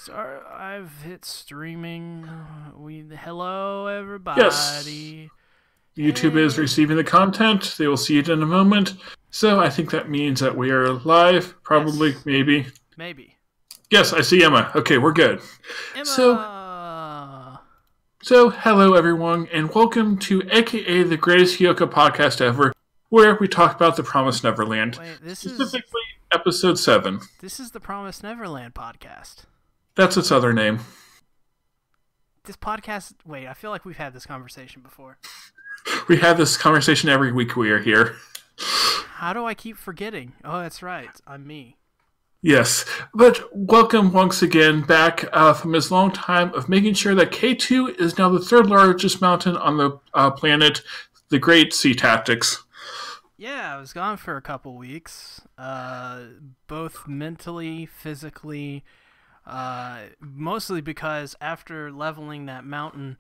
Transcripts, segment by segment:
I've hit streaming. Hello everybody. Yes. YouTube is receiving the content. They will see it in a moment. So I think that means that we are live. Probably, Yes. maybe. Maybe. Yes, I see Emma. Okay, we're good. Emma. So hello everyone, and welcome to AKA the Greatest Hyoka podcast ever, where we talk about the Promised Neverland. Wait, specifically episode 7. This is the Promised Neverland podcast. That's its other name. This podcast. Wait, I feel like we've had this conversation before. We have this conversation every week we are here. How do I keep forgetting? Oh, that's right. I'm me. Yes, but welcome once again back from his long time of making sure that K2 is now the third largest mountain on the planet, the Great Sea Tactics. Yeah, I was gone for a couple weeks, both mentally, physically, mostly because after leveling that mountain,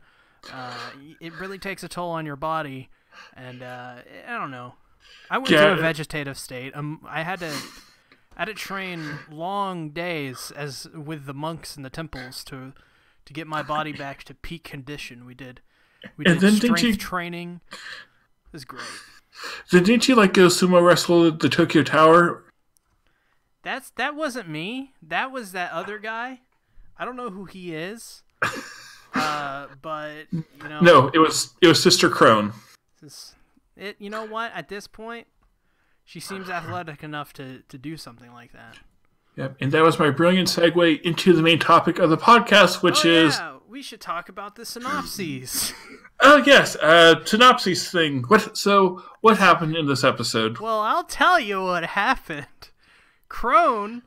it really takes a toll on your body, and I don't know. I went to a vegetative state. I had to train long days as with the monks in the temples to get my body back to peak condition. We did strength training. It was great. Then didn't you go sumo wrestle at the Tokyo Tower? That wasn't me. That was that other guy. I don't know who he is. But No, it was Sister Krone. You know what? At this point, she seems athletic enough to do something like that. Yep, and that was my brilliant segue into the main topic of the podcast, which is... we should talk about the synopses. Oh, yes, synopsis thing. What happened in this episode? Well, I'll tell you what happened. Krone,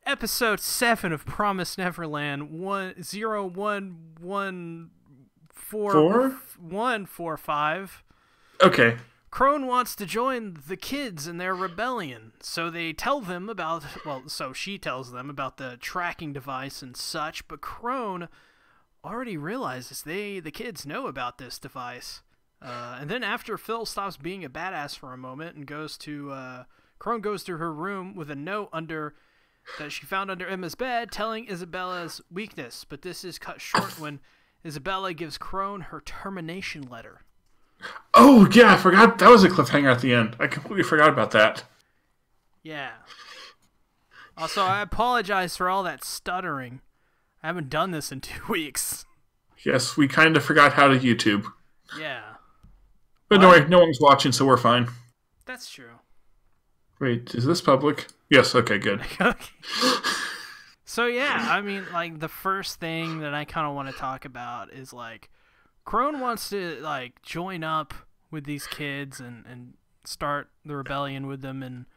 episode 7 of Promised Neverland, 10145. Okay. Krone wants to join the kids in their rebellion, so they tell them about, she tells them about the tracking device and such, but Krone already realizes the kids know about this device. And then after Phil stops being a badass for a moment and Krone goes to her room with a note that she found under Emma's bed telling Isabella's weakness, but this is cut short when Isabella gives Krone her termination letter. Oh, yeah, I forgot. That was a cliffhanger at the end. I completely forgot about that. Yeah. Also, I apologize for all that stuttering. I haven't done this in 2 weeks. Yes, we kind of forgot how to YouTube. Yeah. But don't worry, no one's watching, so we're fine. That's true. Wait, is this public? Yes, okay, good. Okay. So, yeah, the first thing that I kind of want to talk about is, Krone wants to join up with these kids and start the rebellion with them,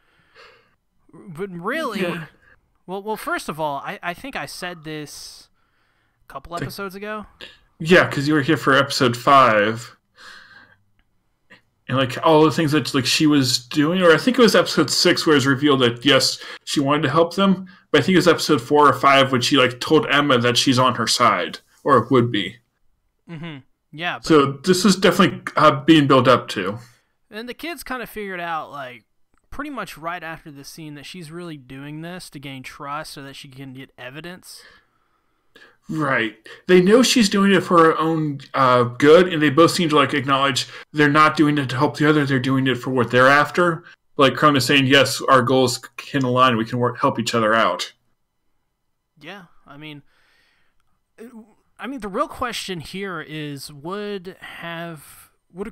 but really, yeah. Well, first of all, I think I said this a couple episodes ago. Yeah, because you were here for episode 5, and all the things that she was doing, or I think it was episode 6 where it was revealed that yes, she wanted to help them, but I think it was episode 4 or 5 when she told Emma that she's on her side, or would be. Mm-hmm. Yeah. So this is definitely being built up to. And the kids kind of figured out, pretty much right after the scene that she's really doing this to gain trust so that she can get evidence. Right. They know she's doing it for her own good, and they both seem to, acknowledge they're not doing it to help the other, they're doing it for what they're after. Krone is saying, yes, our goals can align, we can help each other out. Yeah, the real question here is, would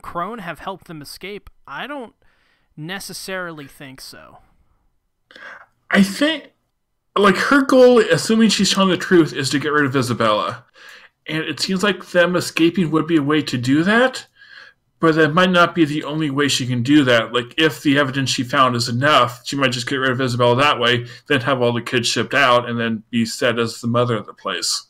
Krone have helped them escape? I don't necessarily think so. I think, her goal, assuming she's telling the truth, is to get rid of Isabella. And it seems like them escaping would be a way to do that, but that might not be the only way she can do that. If the evidence she found is enough, she might just get rid of Isabella that way, then have all the kids shipped out, and then be set as the mother of the place.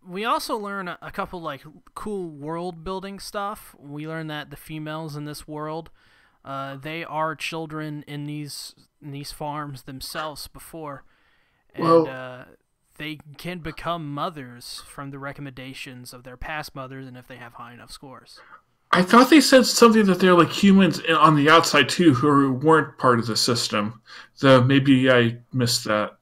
We also learn a couple cool world building stuff. We learn that the females in this world, they are children in these farms themselves before, and they can become mothers from the recommendations of their past mothers, and if they have high enough scores. I thought they said something that they're humans on the outside too, who weren't part of the system. Though maybe I missed that.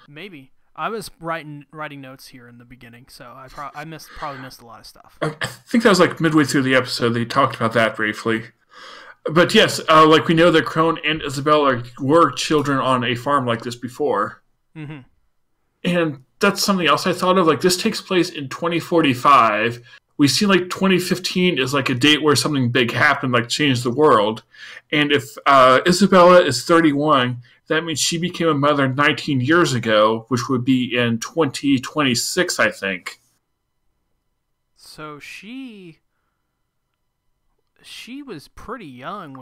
Maybe. I was writing notes here in the beginning, so I probably missed a lot of stuff. I think that was like midway through the episode. They talked about that briefly. But yes, like we know that Krone and Isabella were children on a farm like this before. Mm-hmm. And that's something else I thought of. Like, this takes place in 2045. We see like 2015 is like a date where something big happened, like changed the world. And if Isabella is 31, that means she became a mother 19 years ago, which would be in 2026, I think. So she was pretty young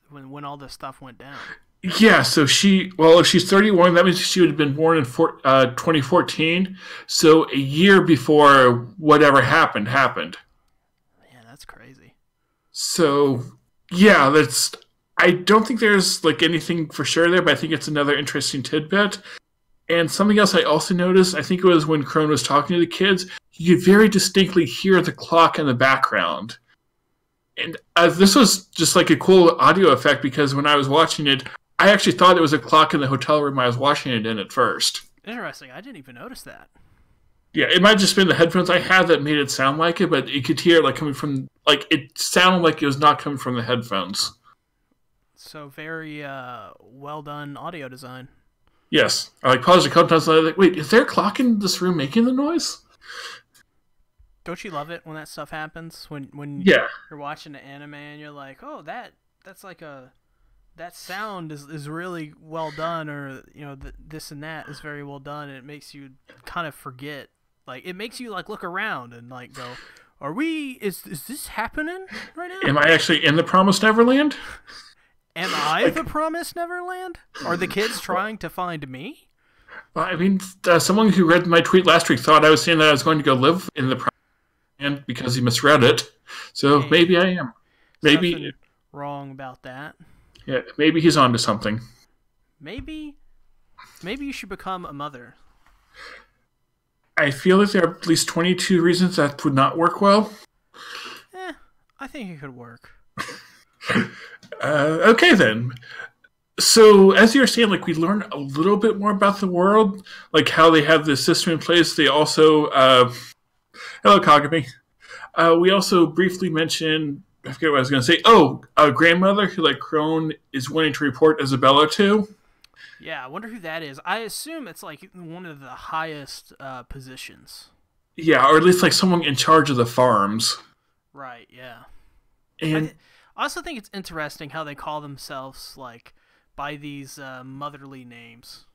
when all this stuff went down. Yeah, so if she's 31, that means she would have been born in 2014. So a year before whatever happened. Man, that's crazy. So, yeah, I don't think there's like anything for sure there, but I think it's another interesting tidbit. And something else I also noticed, I think it was when Krone was talking to the kids, you could very distinctly hear the clock in the background. And this was just like a cool audio effect because when I was watching it, I actually thought it was a clock in the hotel room I was watching it in at first. Interesting. I didn't even notice that. Yeah, it might have just been the headphones I had that made it sound like it, but you could hear it like coming from, like, it sounded like it was not coming from the headphones. So very well done audio design. Yes. I paused a couple times and I was like, wait, is there a clock in this room making the noise? Don't you love it when that stuff happens? When you're watching an anime and you're like, oh, that's like that sound is really well done, or this and that is very well done, and it makes you kind of forget. Like, it makes you like look around and like go, is this happening right now? Am I actually in the Promised Neverland? Am I the Promised Neverland? Are the kids trying to find me? I mean, someone who read my tweet last week thought I was saying that I was going to go live in the Promised Neverland because he misread it. So maybe I am. Maybe nothing wrong about that. Yeah, maybe he's onto something. Maybe you should become a mother. I feel like there are at least 22 reasons that would not work well. I think it could work. Okay, then. So, as you were saying, like, we learn a little bit more about the world, like how they have this system in place. They also... hello, Kagami. We also briefly mentioned... I forget what I was going to say. Oh, a grandmother who, like, Krone is wanting to report Isabella to. Yeah, I wonder who that is. I assume it's, like, one of the highest positions. Yeah, or at least, like, someone in charge of the farms. Right, yeah. And I also think it's interesting how they call themselves, like, by these motherly names.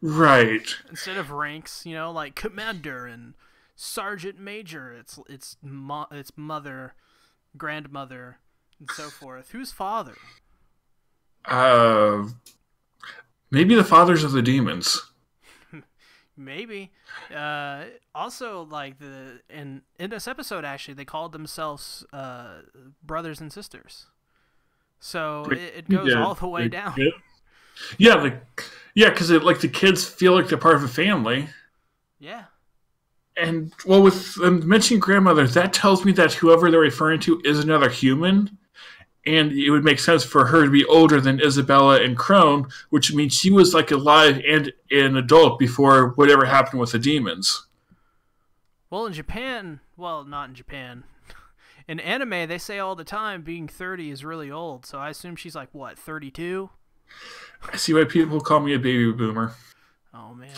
Right. Instead of ranks, like Commander and Sergeant Major, it's mother... grandmother, and so forth. Who's father? Maybe the fathers of the demons. Maybe. Also, like in this episode, actually, they called themselves brothers and sisters. So it goes all the way down. Yeah, because like the kids feel like they're part of a family. Yeah. And, well, with mentioning grandmother, that tells me that whoever they're referring to is another human. And it would make sense for her to be older than Isabella and Krone, which means she was, like, alive and an adult before whatever happened with the demons. Well, in Japan... Well, not in Japan. In anime, they say all the time being 30 is really old. So I assume she's, like, what, 32? I see why people call me a baby boomer. Oh, man.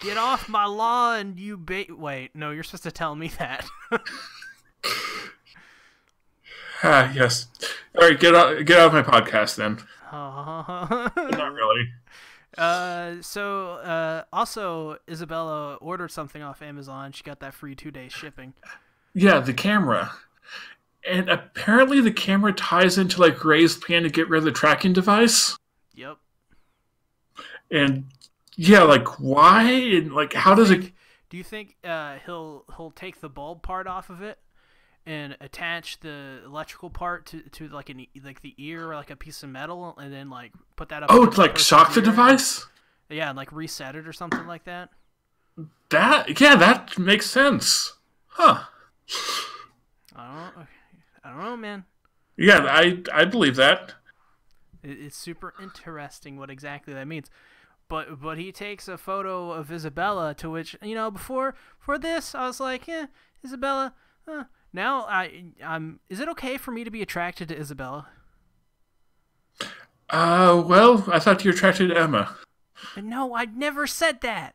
Get off my lawn, you Wait, no, you're supposed to tell me that. Yes. All right, get out of my podcast then. Not really. Also, Isabella ordered something off Amazon. She got that free 2-day shipping. Yeah, the camera. And apparently the camera ties into, like, Ray's plan to get rid of the tracking device. Yep. And... yeah, like, why? And, like, how does it... Do you think he'll take the bulb part off of it and attach the electrical part to like the ear or like a piece of metal and then like put that up? Oh, to like shock the device? Yeah, and like reset it or something like that. That makes sense. Huh. I don't know, man. Yeah, I believe that. It's super interesting what exactly that means. but he takes a photo of Isabella, to which, you know, before for this I was like, Isabella. Now I'm. Is it okay for me to be attracted to Isabella? Well, I thought you were attracted to Emma. No, I never said that.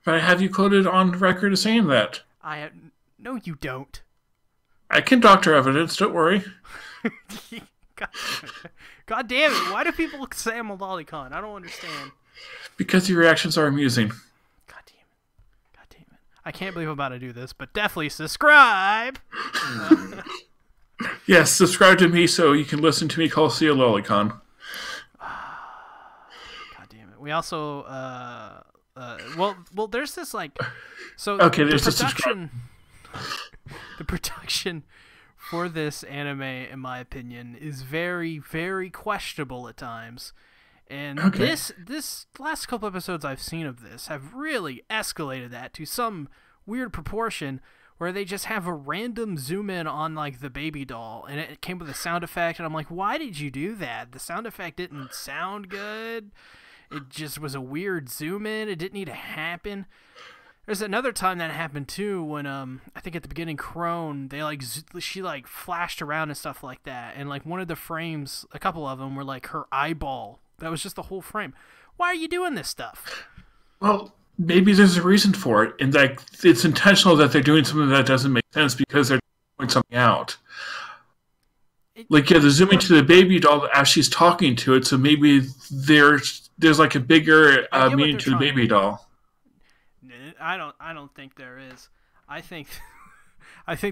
But I have you quoted on record as saying that. No, you don't. I can doctor evidence, don't worry. God damn it, why do people say I'm a lolicon? I don't understand. Because your reactions are amusing. God damn it. I can't believe I'm about to do this, but definitely subscribe! Yes, subscribe to me so you can listen to me call C a lolicon. God damn it. We also, well, there's this, like... So okay, there's the production for this anime, in my opinion, is very, very questionable at times. And this last couple episodes I've seen of this have really escalated that to some weird proportion where they just have a random zoom in on, like, the baby doll, and it came with a sound effect, and I'm like, why did you do that? The sound effect didn't sound good. It just was a weird zoom in. It didn't need to happen. There's another time that happened too when I think at the beginning Krone, she like flashed around and stuff like that, and like one of the frames, a couple of them were like her eyeball. That was just the whole frame. Why are you doing this stuff? Well, maybe there's a reason for it, and like it's intentional that they're doing something that doesn't make sense because they're doing something out. They're zooming to the baby doll as she's talking to it, so maybe there's like a bigger meaning to the baby doll. I don't think there is. I think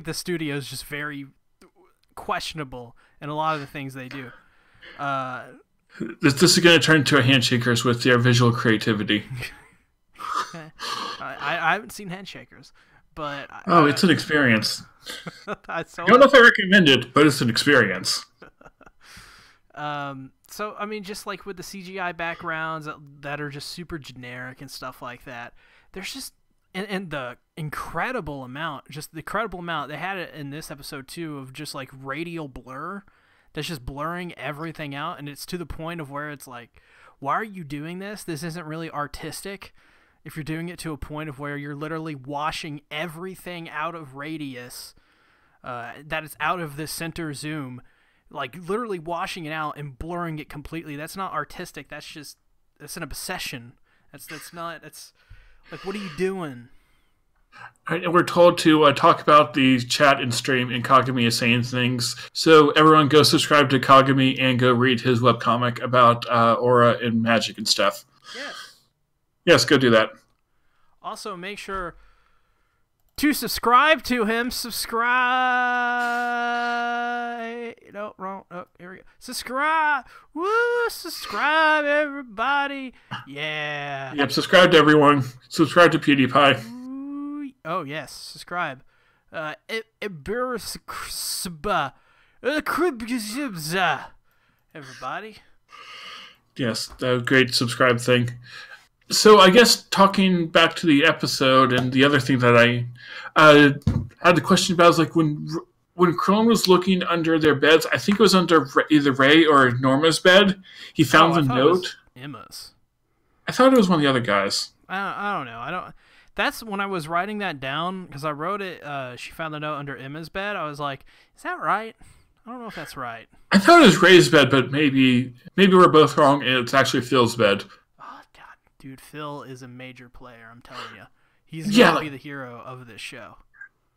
the studio is just very questionable in a lot of the things they do. This is going to turn into a Handshakers with their visual creativity. I haven't seen Handshakers, but it's an experience. I don't know if I recommend it, but it's an experience. So I mean, just like with the CGI backgrounds that are just super generic and stuff like that, there's just and the incredible amount they had it in this episode too of just like radial blur that's just blurring everything out, and it's to the point of where it's like, why are you doing this? This isn't really artistic if you're doing it to a point of where you're literally washing everything out of radius that is out of the center zoom, like literally washing it out and blurring it completely. That's not artistic. That's an obsession. That's like, what are you doing? And we're told to talk about the chat and stream, and Kagami is saying things. So everyone go subscribe to Kagami and go read his webcomic about aura and magic and stuff. Yes. Yes, go do that. Also, make sure to subscribe to him. Subscribe. No, wrong. Oh, here we go. Subscribe. Woo, subscribe, everybody. Yeah. Yep, subscribe to everyone. Subscribe to PewDiePie. Ooh, oh, yes, subscribe. Everybody. Yes, great subscribe thing. So I guess talking back to the episode, and the other thing that I had the question about is like when Krone was looking under their beds, I think it was under either Ray or Norma's bed, he found the note. Emma's. I thought it was one of the other guys. I don't know. That's when I was writing that down, because I wrote it, she found the note under Emma's bed. I was like, is that right? I don't know if that's right. I thought it was Ray's bed, but maybe we're both wrong, and it's actually Phil's bed. Oh, God. Dude, Phil is a major player, I'm telling you. He's going to be the hero of this show.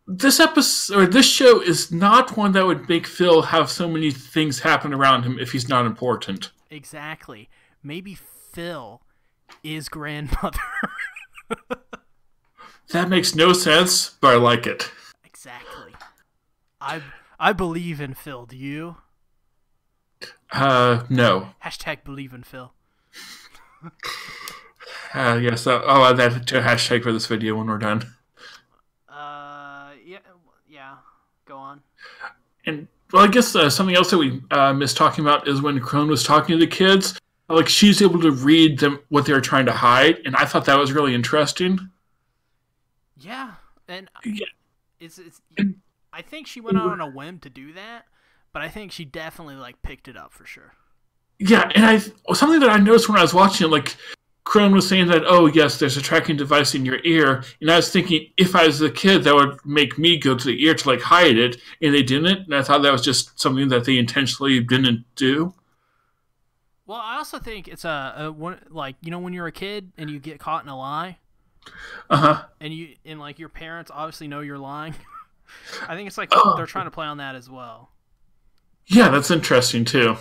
This episode, or this show, is not one that would make Phil have so many things happen around him if he's not important. Exactly. Maybe Phil is grandmother. That makes no sense, but I like it. Exactly. I believe in Phil. Do you? No. Hashtag believe in Phil. Yes, I'll add that to a hashtag for this video when we're done. Yeah. Go on. And, well, I guess something else that we missed talking about is when Krone was talking to the kids, like, she's able to read them what they were trying to hide, and I thought that was really interesting. Yeah, and yeah. I think she went out on a whim to do that, but I think she definitely, like, picked it up for sure. Yeah, and something that I noticed when I was watching it, like, Krone was saying that, oh, yes, there's a tracking device in your ear. And I was thinking, if I was a kid, that would make me go to the ear to, like, hide it. And they didn't. And I thought that was just something that they intentionally didn't do. Well, I also think it's one, like, you know, when you're a kid and you get caught in a lie, and like your parents obviously know you're lying. I think it's like they're trying to play on that as well. Yeah, that's interesting too.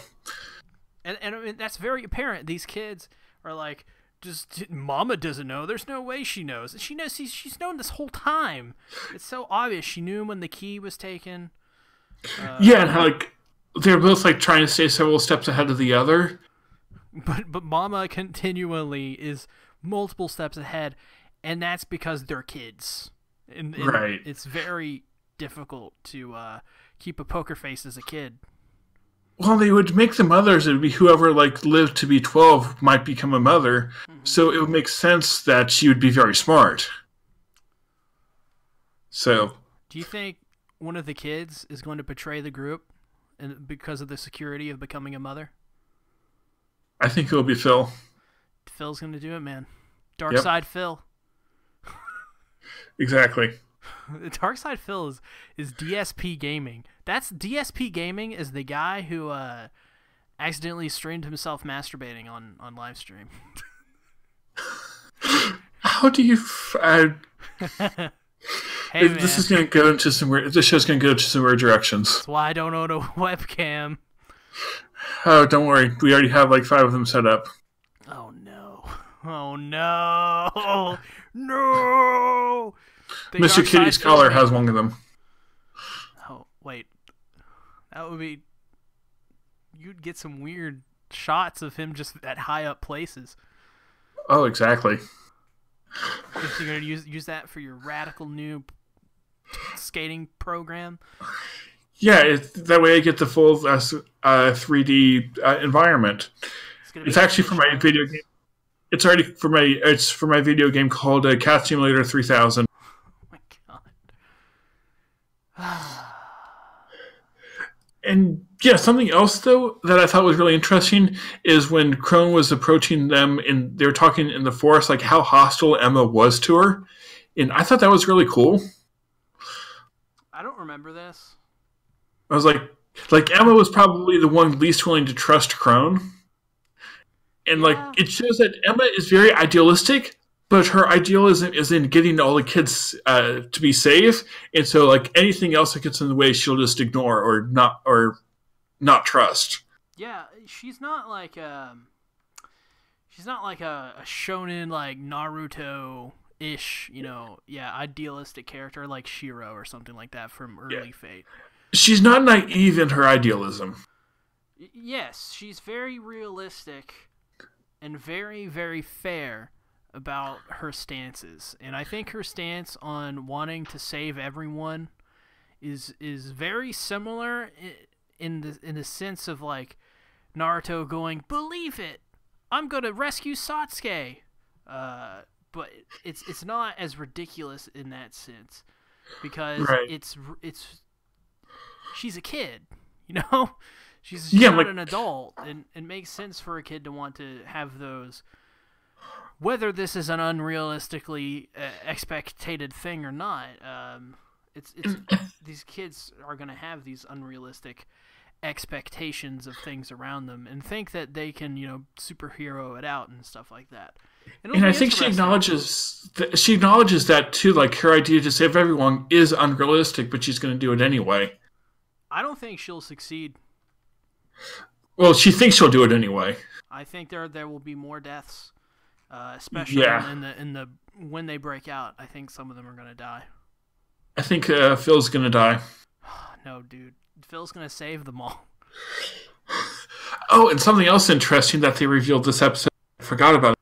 And I mean, that's very apparent. These kids are like, just Mama doesn't know. There's no way she knows. And she knows. She's known this whole time. It's so obvious. She knew when the key was taken. Yeah, and how like they're both like trying to stay several steps ahead of the other. But Mama continually is multiple steps ahead, and that's because they're kids. And right. It's very difficult to keep a poker face as a kid. Well, they would make them mothers. It would be whoever like lived to be 12 might become a mother. Mm-hmm. So it would make sense that she would be very smart. So, do you think one of the kids is going to betray the group, and because of the security of becoming a mother? I think it will be Phil. Phil's going to do it, man. Dark Side Phil. Exactly. Dark Side Phil is DSP Gaming. That's DSP Gaming is the guy who accidentally streamed himself masturbating on live stream. How do you? Hey, this is going to go into some weird. This show's going to go into some weird directions. That's why I don't own a webcam. Oh, don't worry. We already have like 5 of them set up. Oh no! Oh no! No! Mr. Kitty's collar has one of them. Oh wait, that would be. You'd get some weird shots of him just at high up places. Oh, exactly. If you're gonna use that for your radical new skating program. Yeah, that way I get the full 3D environment. It's actually for my video game. It's already for my. It's for my video game called Cat Simulator 3000. Oh my god. And yeah, something else though that I thought was really interesting is when Krone was approaching them and they were talking in the forest, like how hostile Emma was to her, and I thought that was really cool. I don't remember this. I was like Emma was probably the one least willing to trust Krone. And like it shows that Emma is very idealistic, but her idealism is in getting all the kids to be safe. And so like anything else that gets in the way, she'll just ignore or not trust. Yeah, she's not like a shonen like Naruto-ish, idealistic character like Shiro or something like that from early Fate. She's not naive in her idealism. Yes, she's very realistic and very, very fair about her stances. And I think her stance on wanting to save everyone is very similar in the sense of like Naruto going, "Believe it, I'm gonna rescue Satsuki." But it's not as ridiculous in that sense because it's she's a kid, She's not an adult, and it makes sense for a kid to want to have those. Whether this is an unrealistically expected thing or not, it's these kids are going to have these unrealistic expectations of things around them and think that they can, superhero it out and stuff like that. And I think she acknowledges that too. Like her idea to save everyone is unrealistic, but she's going to do it anyway. I don't think she'll succeed. Well, she thinks she'll do it anyway. I think there will be more deaths, especially in the when they break out. I think some of them are going to die. I think Phil's going to die. No, dude. Phil's going to save them all. Oh, and something else interesting that they revealed this episode, I forgot about,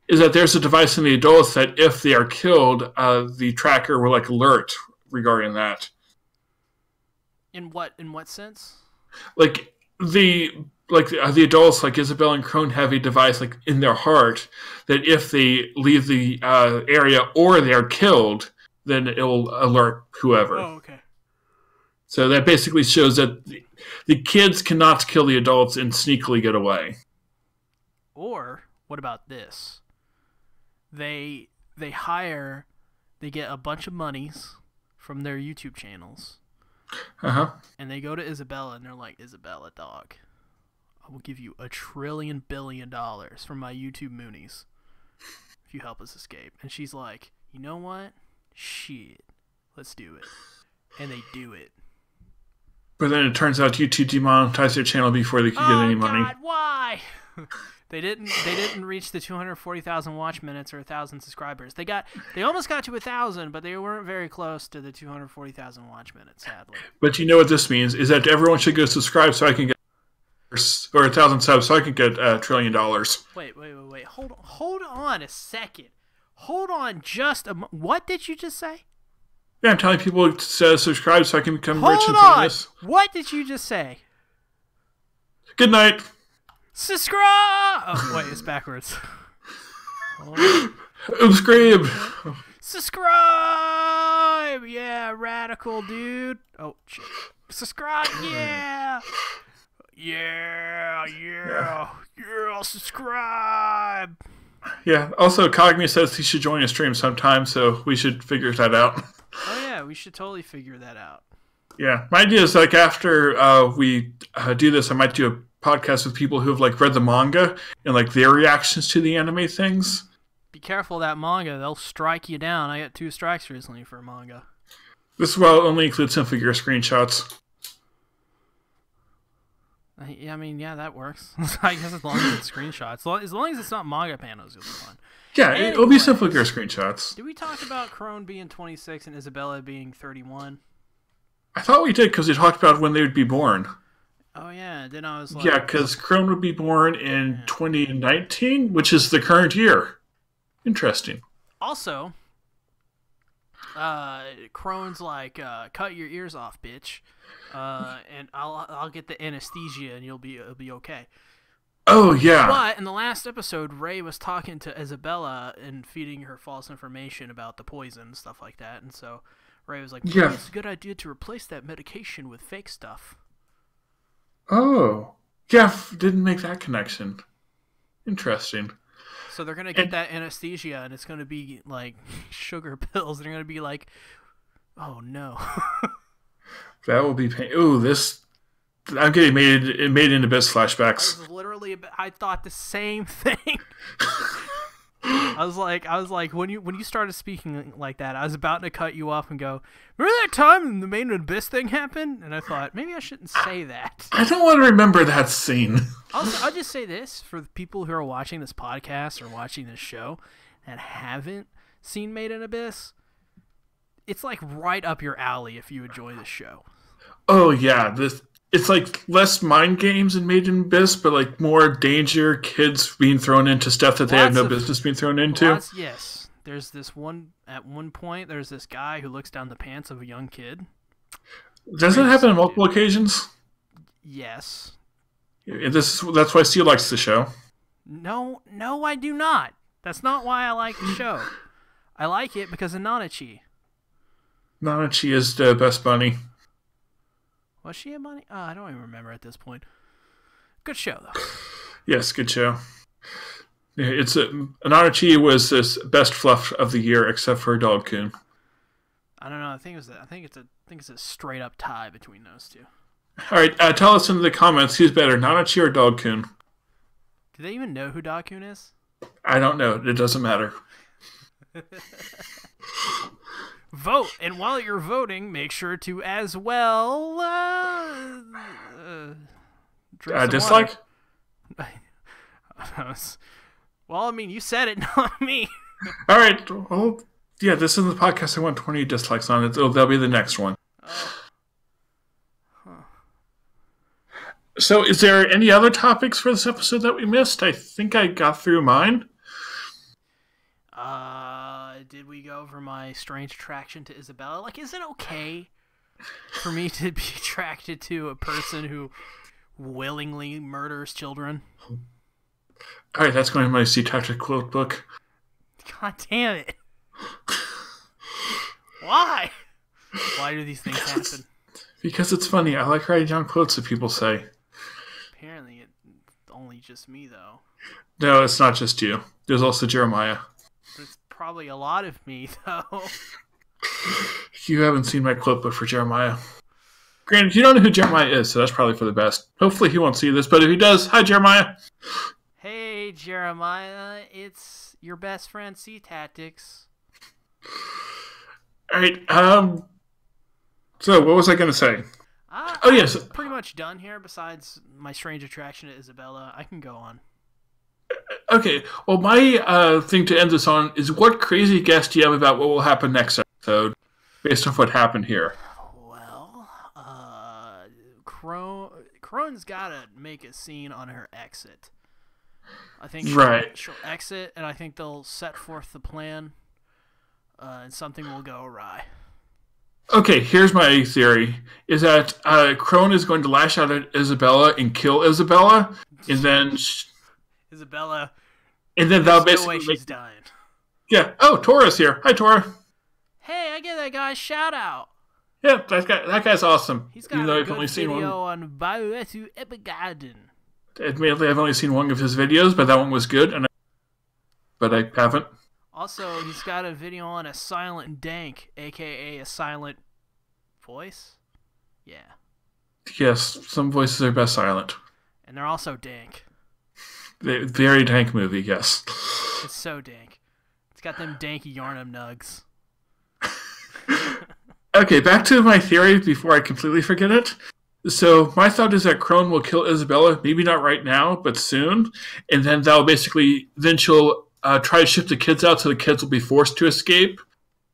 is that there's a device in the adults that if they are killed, the tracker will alert regarding that. In what sense? The adults, like Isabel and Krone, have a device in their heart that if they leave the area or they are killed, then it'll alert whoever. Oh, okay. So that basically shows that the kids cannot kill the adults and sneakily get away. Or What about this? They get a bunch of monies from their YouTube channels. And they go to Isabella and they're like, Isabella, dog, I will give you $1 trillion billion from my YouTube moonies if you help us escape. And she's like, you know what? Shit, let's do it. And they do it. But then it turns out YouTube demonetized their channel before they could get any money. God, why? They didn't reach the 240,000 watch minutes or 1,000 subscribers. They almost got to 1,000, but they weren't very close to the 240,000 watch minutes, sadly. But you know what this means is that everyone should go subscribe so I can get or 1,000 subs so I can get $1 trillion. Wait. Hold on a second. Hold on just a what did you just say? Yeah, I'm telling people to subscribe so I can become rich and famous. What did you just say? Good night. Subscribe! Oh, wait, it's backwards. Subscribe! Subscribe! Yeah, radical, dude. Oh, shit. Subscribe, yeah! Yeah, subscribe! Yeah, also, Cogme says he should join a stream sometime, so we should figure that out. Oh, yeah, we should totally figure that out. Yeah, my idea is, like, after we do this, I might do a podcast with people who have like read the manga and like their reactions to the anime things. Be careful of that manga; they'll strike you down. I got 2 strikes recently for manga. This will only include some figure screenshots. Yeah, that works. I guess as long as it's screenshots, as long as it's not manga panels, it'll be fun. Yeah, anyways, it'll be some figure screenshots. Did we talk about Krone being 26 and Isabella being 31? I thought we did because we talked about when they would be born. Oh, yeah. Then I was like... Yeah, because Krone would be born in 2019, which is the current year. Interesting. Also, Krone's like, cut your ears off, bitch. And I'll get the anesthesia and it'll be okay. Oh, yeah. But in the last episode, Ray was talking to Isabella and feeding her false information about the poison and stuff like that. And so Ray was like, yeah, it's a good idea to replace that medication with fake stuff. Oh. Yeah, didn't make that connection. Interesting. So they're going to get that anesthesia, and it's going to be, like, sugar pills. They're going to be like, oh, no. That will be pain. Ooh, this... I'm getting made into Abyss flashbacks. I thought the same thing. I was like, when you started speaking like that, I was about to cut you off and go, remember that time the main Abyss thing happened? And I thought, maybe I shouldn't say that. I don't want to remember that scene. I'll just say this, for the people who are watching this podcast or watching this show and haven't seen Made in Abyss, it's like right up your alley if you enjoy the show. Oh, yeah. It's like less mind games in Made in Abyss, but like more danger, kids being thrown into stuff that they have no business being thrown into. Yes. There's this one, at one point, there's this guy who looks down the pants of a young kid. Doesn't it happen on multiple occasions? Yes. That's why Steve likes the show. No, I do not. That's not why I like the show. I like it because of Nanachi. Nanachi is the best bunny. Was she a bunny? Oh, I don't even remember at this point. Good show, though. Yes, good show. It's Nanachi was this best fluff of the year, except for Dog Kun. I don't know. I think it's a straight up tie between those two. All right, tell us in the comments who's better, Nanachi or Dog Kun. Do they even know who Dog Kun is? I don't know. It doesn't matter. Vote, and while you're voting, make sure to as well drink dislike. Well, I mean, you said it, not me. All right. Well, yeah, this is the podcast I want 20 dislikes on. That'll be the next one. So, is there any other topics for this episode that we missed? I think I got through mine. Did we go over my strange attraction to Isabella? Like, is it okay for me to be attracted to a person who willingly murders children? All right, that's going to my Sea Tactic quote book. God damn it. Why? Why do these things happen? Because it's funny. I like writing down quotes that people say. Apparently, only just me, though. No, it's not just you. There's also Jeremiah. There's probably a lot of me, though. You haven't seen my quote book for Jeremiah. Granted, you don't know who Jeremiah is, so that's probably for the best. Hopefully he won't see this, but if he does, hi, Jeremiah. Hey, Jeremiah. It's your best friend, Sea Tactics. All right, so what was I going to say? Yes. I'm pretty much done here, besides my strange attraction to Isabella. I can go on. Okay, well, my thing to end this on is what crazy guess do you have about what will happen next episode, based on what happened here? Well, Krone's gotta make a scene on her exit. I think she'll exit, and I think they'll set forth the plan, and something will go awry. Okay, here's my theory, is that Krone is going to lash out at Isabella and kill Isabella, and then... Isabella... And then that'll basically... no way she's dying. Yeah. Oh, Tora's here. Hi, Tora. Hey, I get that guy's shout out. Yeah, that guy's awesome. He's got a good video on Bioetu Epigarden. Admittedly, I've only seen one of his videos, but that one was good, but I haven't. Also, he's got a video on a silent dank, a.k.a. a silent voice. Yeah. Yes, some voices are best silent. And they're also dank. Very dank movie, yes. It's so dank. It's got them danky Yarnum nugs. Okay, back to my theory before I completely forget it. So my thought is that Krone will kill Isabella, maybe not right now, but soon. And then then she'll try to ship the kids out so the kids will be forced to escape.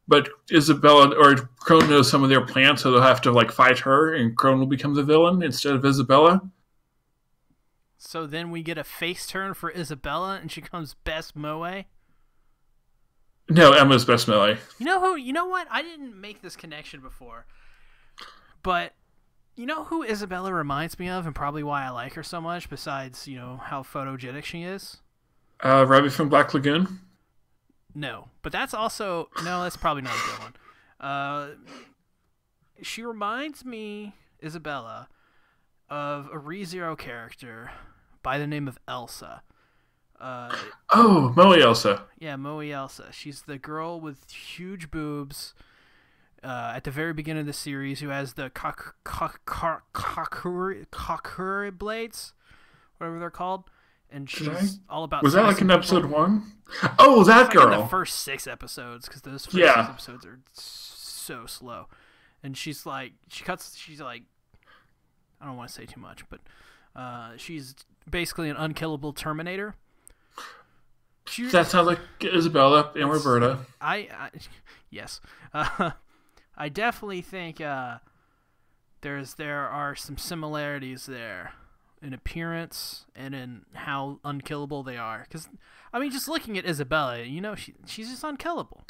But Isabella or Krone knows some of their plans, so they'll have to fight her, and Krone will become the villain instead of Isabella. So then we get a face turn for Isabella, and she becomes Best Moe. No, Emma's Best Moe. You know who? You know what? I didn't make this connection before, but you know who Isabella reminds me of, and probably why I like her so much. Besides, how photogenic she is. Rabbit from Black Lagoon. No, but that's also that's probably not a good one. She reminds me, Isabella, of a ReZero character by the name of Elsa. Moe Elsa. Yeah, Moe Elsa. She's the girl with huge boobs at the very beginning of the series who has the kakuri blades, whatever they're called. And she's all about... Was that like in episode 1? Oh, that girl! In the first 6 episodes, because those first 6 episodes are so slow. And she's like... She's like... I don't want to say too much, but she's basically an unkillable Terminator. That sounds like Isabella and Roberta. Yes. I definitely think there are some similarities there in appearance and in how unkillable they are. Because, just looking at Isabella, she's just unkillable.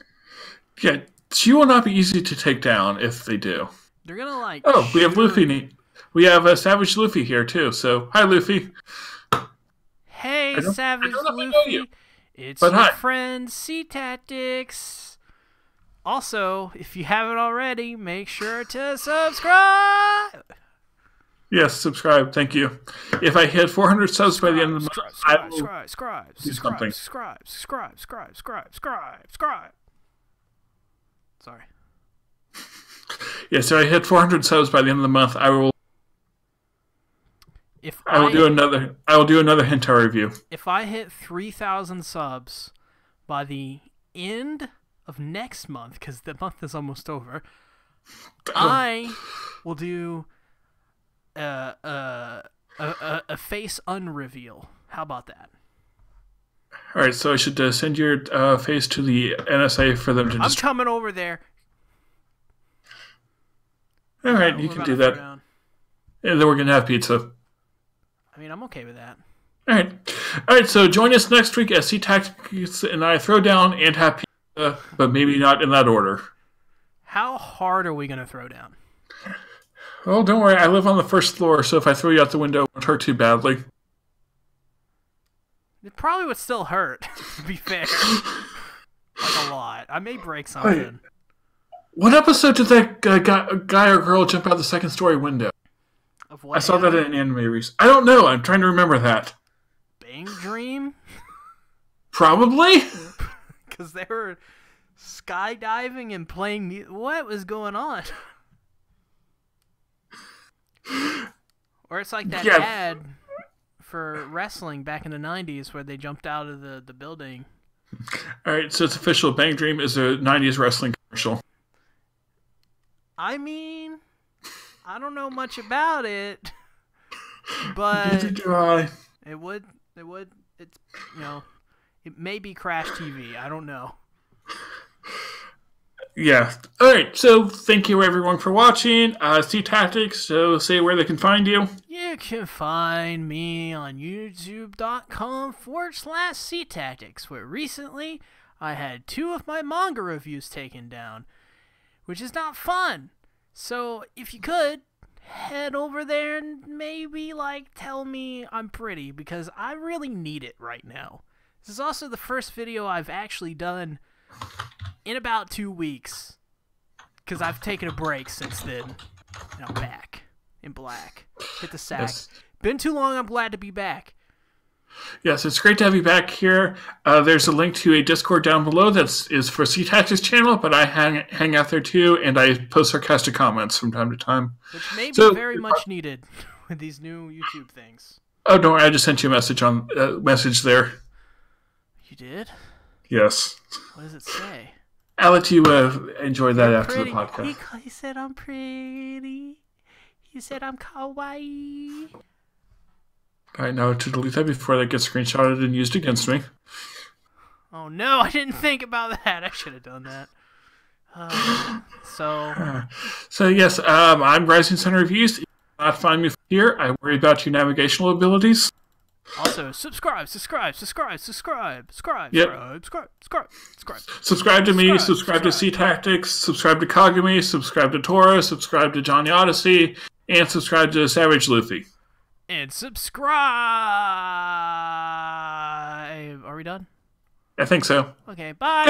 Yeah, she will not be easy to take down if they do. They're gonna we have Luffy. We have a Savage Luffy here too. So hi, Luffy. Hey, Savage Luffy. It's your friend Sea Tactics. Also, if you haven't already, make sure to subscribe. Yes, subscribe. Thank you. If I hit 400 subs by the end of the month, I will do something. Subscribe. Sorry. Yeah, so I hit 400 subs by the end of the month. I will do another hentai review. If I hit 3,000 subs by the end of next month, because the month is almost over, I will do a face unreveal. How about that? All right, so I should send your face to the NSA for them to. I'm coming over there. All right, you can do that. And then we're gonna have pizza. I'm okay with that. All right. So join us next week as Sea Tactics and I throw down and have pizza, but maybe not in that order. How hard are we gonna throw down? Well, don't worry. I live on the first floor, so if I throw you out the window, it won't hurt too badly. It probably would still hurt, to be fair. A lot. I may break something. Wait. What episode did that guy or girl jump out the second story window? Of what? I saw that in an anime recently. I don't know. I'm trying to remember that. Bang Dream? Probably. Because they were skydiving and playing what was going on? Or it's like that ad for wrestling back in the 90s where they jumped out of the building. All right, so it's official. Bang Dream is a 90s wrestling commercial. I mean, I don't know much about it, but Neither do I. it's, it may be Crash TV. I don't know. Yeah. All right. So thank you everyone for watching. See Tactics. So say where they can find you. You can find me on youtube.com/See Tactics, where recently I had 2 of my manga reviews taken down, which is not fun. So if you could head over there and maybe tell me I'm pretty, because I really need it right now. This is also the first video I've actually done in about 2 weeks, because I've taken a break since then, and I'm back in black. Hit the sack. Yes. Been too long. I'm glad to be back. Yes, it's great to have you back here. There's a link to a Discord down below that is for C Tactics channel, but I hang out there too, and I post sarcastic comments from time to time. Which may be very much needed with these new YouTube things. Oh, don't worry, I just sent you a message there. You did? Yes. What does it say? I'll let you enjoy that after the podcast. He said I'm pretty. He said I'm kawaii. I know to delete that before that gets screenshotted and used against me. Oh no, I didn't think about that. I should have done that. So yes, I'm Rising Sun Reviews. You cannot find me here. I worry about your navigational abilities. Also, subscribe. Yep. Subscribe to me, subscribe to C Tactics, subscribe to Kagami, subscribe to Tora, subscribe to Johnny Odyssey, and subscribe to Savage Luffy. And subscribe. Are we done? I think so. Okay, bye.